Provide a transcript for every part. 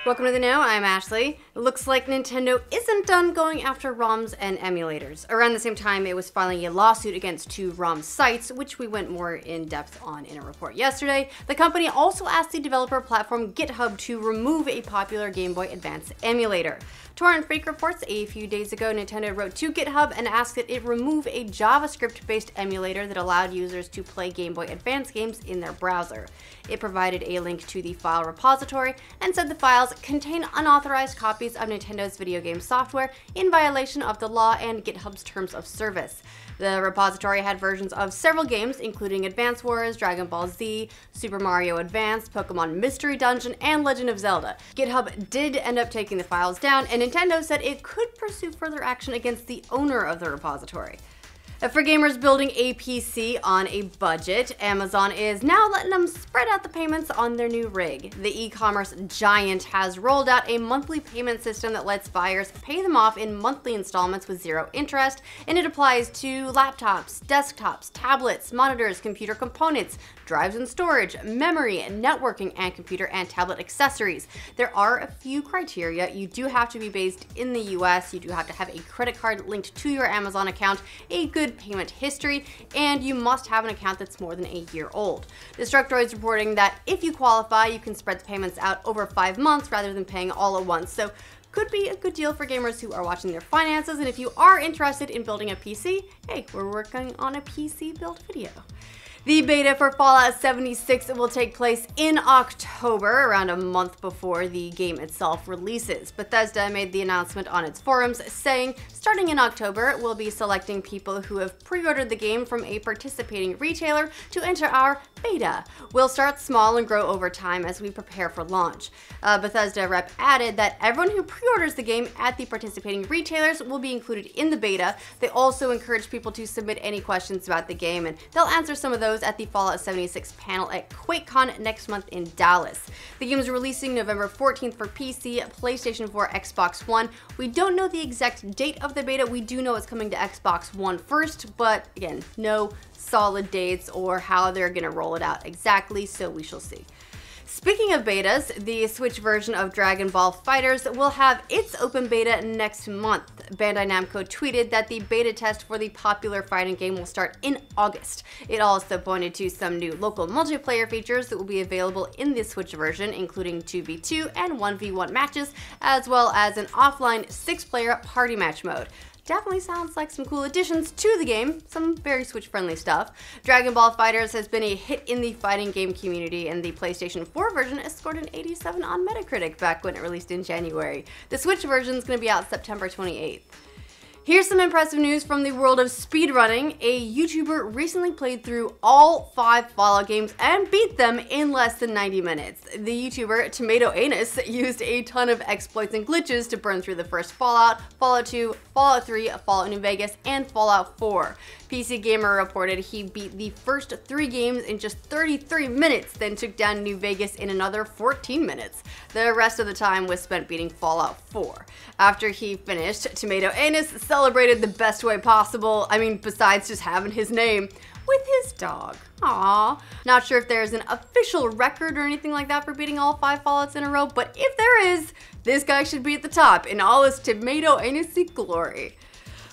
Welcome to the Know, I'm Ashley. It looks like Nintendo isn't done going after ROMs and emulators. Around the same time, it was filing a lawsuit against two ROM sites, which we went more in depth on in a report yesterday. The company also asked the developer platform GitHub to remove a popular Game Boy Advance emulator. Torrent Freak reports a few days ago, Nintendo wrote to GitHub and asked that it remove a JavaScript-based emulator that allowed users to play Game Boy Advance games in their browser. It provided a link to the file repository and said the files contain unauthorized copies of Nintendo's video game software in violation of the law and GitHub's terms of service. The repository had versions of several games, including Advance Wars, Dragon Ball Z, Super Mario Advance, Pokemon Mystery Dungeon, and Legend of Zelda. GitHub did end up taking the files down, and Nintendo said it could pursue further action against the owner of the repository. For gamers building a PC on a budget, Amazon is now letting them spread out the payments on their new rig. The e-commerce giant has rolled out a monthly payment system that lets buyers pay them off in monthly installments with zero interest, and it applies to laptops, desktops, tablets, monitors, computer components, drives and storage, memory, networking, and computer and tablet accessories. There are a few criteria. You do have to be based in the US, you do have to have a credit card linked to your Amazon account, a good payment history, and you must have an account that's more than a year old. Destructoid is reporting that if you qualify, you can spread the payments out over 5 months rather than paying all at once. So could be a good deal for gamers who are watching their finances, and if you are interested in building a PC, hey, we're working on a PC build video. The beta for Fallout 76 will take place in October, around a month before the game itself releases. Bethesda made the announcement on its forums, saying, starting in October, we'll be selecting people who have pre-ordered the game from a participating retailer to enter our beta. We'll start small and grow over time as we prepare for launch. Bethesda rep added that everyone who pre-orders the game at the participating retailers will be included in the beta. They also encourage people to submit any questions about the game, and they'll answer some of those at the Fallout 76 panel at QuakeCon next month in Dallas. The game is releasing November 14th for PC, PlayStation 4, Xbox One. We don't know the exact date of the beta. We do know it's coming to Xbox One first, but again, no solid dates or how they're going to roll it out exactly, so we shall see. Speaking of betas, the Switch version of Dragon Ball FighterZ will have its open beta next month. Bandai Namco tweeted that the beta test for the popular fighting game will start in August. It also pointed to some new local multiplayer features that will be available in the Switch version, including 2v2 and 1v1 matches, as well as an offline 6-player party match mode. Definitely sounds like some cool additions to the game, some very Switch-friendly stuff. Dragon Ball FighterZ has been a hit in the fighting game community, and the PlayStation 4 version has scored an 87 on Metacritic back when it released in January. The Switch version is going to be out September 28th. Here's some impressive news from the world of speedrunning. A YouTuber recently played through all 5 Fallout games and beat them in less than 90 minutes. The YouTuber Tomato Anus used a ton of exploits and glitches to burn through the first Fallout, Fallout 2, Fallout 3, Fallout New Vegas, and Fallout 4. PC Gamer reported he beat the first 3 games in just 33 minutes, then took down New Vegas in another 14 minutes. The rest of the time was spent beating Fallout 4. After he finished, Tomato Anus celebrated the best way possible, besides just having his name, with his dog. Aww. Not sure if there's an official record or anything like that for beating all 5 Fallouts in a row, but if there is, this guy should be at the top in all his Tomato Anus-y glory.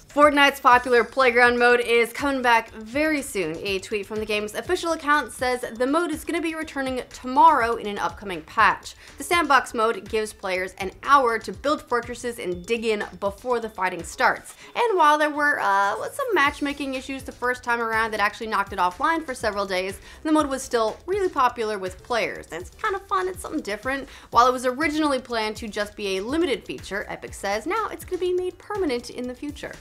Fortnite's popular playground mode is coming back very soon. A tweet from the game's official account says the mode is going to be returning tomorrow in an upcoming patch. The sandbox mode gives players an hour to build fortresses and dig in before the fighting starts. And while there were some matchmaking issues the first time around that actually knocked it offline for several days, the mode was still really popular with players. It's kind of fun, it's something different. While it was originally planned to just be a limited feature, Epic says now it's going to be made permanent in the future.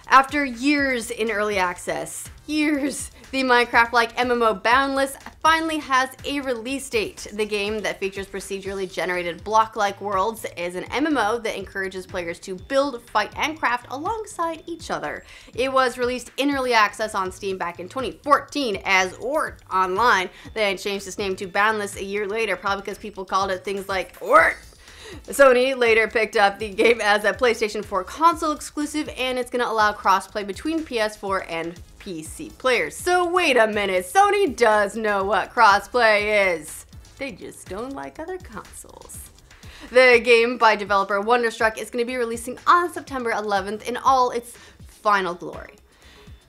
After years in early access, the Minecraft-like MMO Boundless finally has a release date. The game that features procedurally generated block-like worlds is an MMO that encourages players to build, fight, and craft alongside each other. It was released in early access on Steam back in 2014 as Ort Online, then changed its name to Boundless a year later, probably because people called it things like Ort. Sony later picked up the game as a PlayStation 4 console exclusive, and it's going to allow crossplay between PS4 and PC players. So wait a minute, Sony does know what crossplay is. They just don't like other consoles. The game by developer Wonderstruck is going to be releasing on September 11th in all its final glory.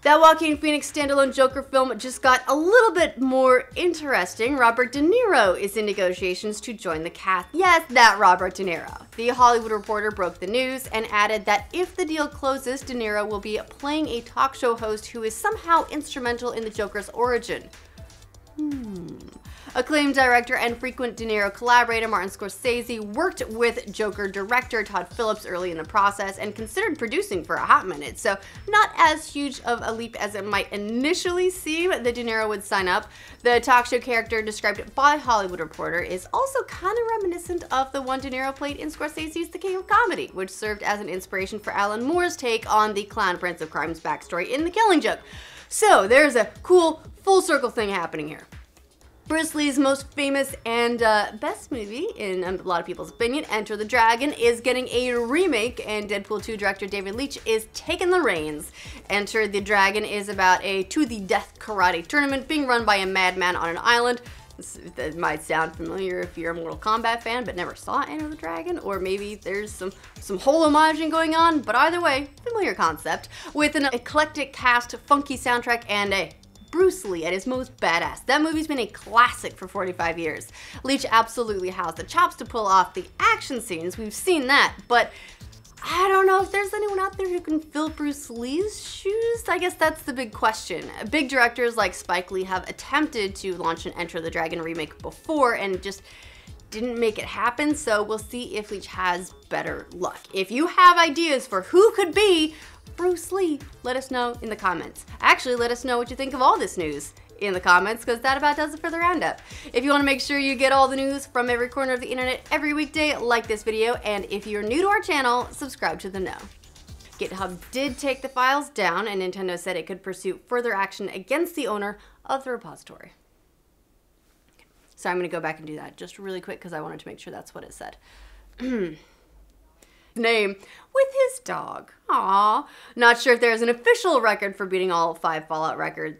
That Joaquin Phoenix standalone Joker film just got a little bit more interesting. Robert De Niro is in negotiations to join the cast. Yes, that Robert De Niro. The Hollywood Reporter broke the news and added that if the deal closes, De Niro will be playing a talk show host who is somehow instrumental in the Joker's origin. Acclaimed director and frequent De Niro collaborator Martin Scorsese worked with Joker director Todd Phillips early in the process and considered producing for a hot minute, so not as huge of a leap as it might initially seem that De Niro would sign up. The talk show character described by Hollywood Reporter is also kind of reminiscent of the one De Niro played in Scorsese's The King of Comedy, which served as an inspiration for Alan Moore's take on the Clown Prince of Crime's backstory in The Killing Joke. So there's a cool full circle thing happening here. Bruce Lee's most famous and best movie, in a lot of people's opinion, Enter the Dragon, is getting a remake, and Deadpool 2 director David Leitch is taking the reins. Enter the Dragon is about a to-the-death karate tournament being run by a madman on an island. That might sound familiar if you're a Mortal Kombat fan but never saw Enter the Dragon, or maybe there's some whole homaging going on, but either way, familiar concept, with an eclectic cast, funky soundtrack, and a Bruce Lee at his most badass. That movie's been a classic for 45 years. Leitch absolutely has the chops to pull off the action scenes, we've seen that, but I don't know if there's anyone out there who can fill Bruce Lee's shoes. I guess that's the big question. Big directors like Spike Lee have attempted to launch an Enter the Dragon remake before and just didn't make it happen, so we'll see if Leitch has better luck. If you have ideas for who could be Bruce Lee, let us know in the comments. Actually, let us know what you think of all this news in the comments, because that about does it for the roundup. If you want to make sure you get all the news from every corner of the internet every weekday, like this video, and if you're new to our channel, subscribe to the know. GitHub did take the files down, and Nintendo said it could pursue further action against the owner of the repository. So I'm going to go back and do that just really quick because I wanted to make sure that's what it said. Name with his dog. Aww. Not sure if there's an official record for beating all 5 Fallout records.